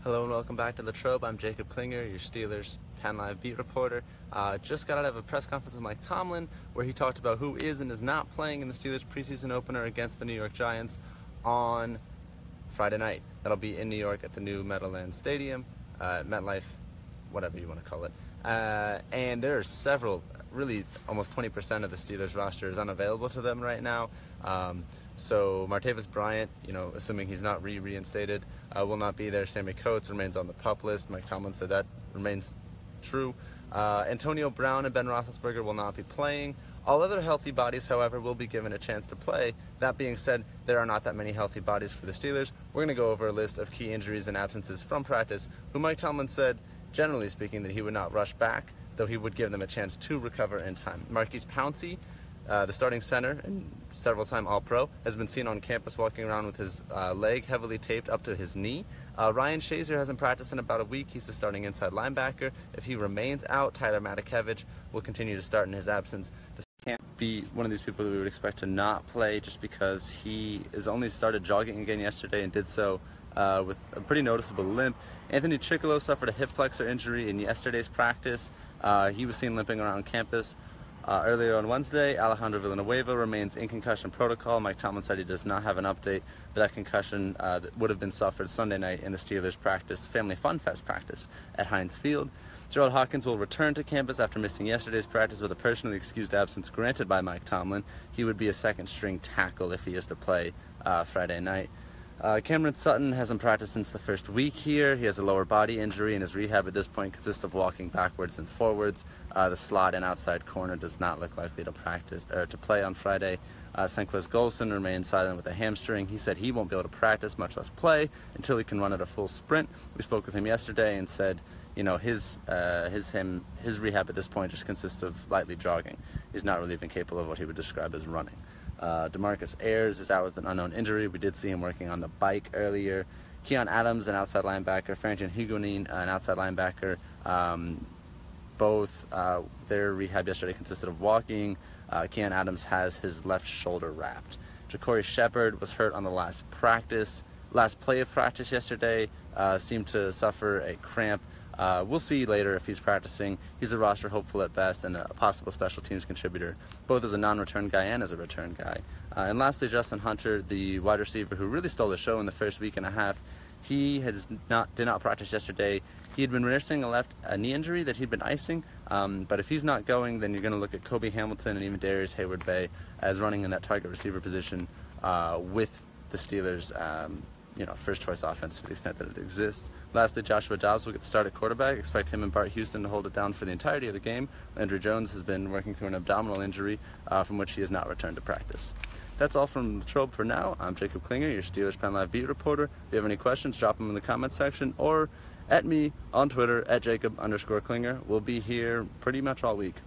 Hello and welcome back to The Trope. I'm Jacob Klinger, your Steelers PennLive beat reporter. Just got out of a press conference with Mike Tomlin where he talked about who is and is not playing in the Steelers preseason opener against the New York Giants on Friday night. That'll be in New York at the new Meadowlands Stadium, MetLife, whatever you want to call it. And there are several, really almost 20% of the Steelers roster is unavailable to them right now. So Martavis Bryant, assuming he's not reinstated, will not be there. Sammy Coates remains on the PUP list. Mike Tomlin said that remains true. Antonio Brown and Ben Roethlisberger will not be playing. All other healthy bodies, however, will be given a chance to play. That being said, there are not that many healthy bodies for the Steelers. We're going to go over a list of key injuries and absences from practice, who Mike Tomlin said, generally speaking, that he would not rush back, though he would give them a chance to recover in time. Marquise Pouncey, the starting center and several-time All-Pro, has been seen on campus walking around with his leg heavily taped up to his knee. Ryan Shazier hasn't practiced in about a week. He's the starting inside linebacker. If he remains out, Tyler Matakevich will continue to start in his absence. This can't be one of these people that we would expect to not play just because he has only started jogging again yesterday and did so with a pretty noticeable limp. Anthony Chickillo suffered a hip flexor injury in yesterday's practice. He was seen limping around campus. Earlier on Wednesday, Alejandro Villanueva remains in concussion protocol. Mike Tomlin said he does not have an update, but that concussion that would have been suffered Sunday night in the Steelers Family Fun Fest practice at Heinz Field. Gerald Hawkins will return to campus after missing yesterday's practice with a personally excused absence granted by Mike Tomlin. He would be a second-string tackle if he is to play Friday night. Cameron Sutton hasn't practiced since the first week here. He has a lower body injury, and his rehab at this point consists of walking backwards and forwards. The slot and outside corner does not look likely to play on Friday. Senquez Golson remains silent with a hamstring. He said he won't be able to practice, much less play, until he can run at a full sprint. We spoke with him yesterday and said, his rehab at this point just consists of lightly jogging. He's not really even capable of what he would describe as running. DeMarcus Ayers is out with an unknown injury. We did see him working on the bike earlier. Keon Adams, an outside linebacker. Farrington Higuain, an outside linebacker. Both their rehab yesterday consisted of walking. Keon Adams has his left shoulder wrapped. Ja'Cory Shepard was hurt on the last play of practice yesterday. Seemed to suffer a cramp. We'll see later if he's practicing. He's a roster hopeful at best and a possible special teams contributor, both as a non-return guy and as a return guy. And lastly, Justin Hunter, the wide receiver who really stole the show in the first week and a half, he did not practice yesterday. He had been nursing a knee injury that he'd been icing, but if he's not going, then you're going to look at Kobe Hamilton and even Darius Hayward-Bay as running in that target receiver position with the Steelers' first choice offense to the extent that it exists. Lastly, Joshua Dobbs will get the start at quarterback. Expect him and Bart Houston to hold it down for the entirety of the game. Andrew Jones has been working through an abdominal injury from which he has not returned to practice. That's all from The Trope for now. I'm Jacob Klinger, your Steelers PennLive beat reporter. If you have any questions, drop them in the comments section or at me on Twitter at Jacob_Klinger. We'll be here pretty much all week.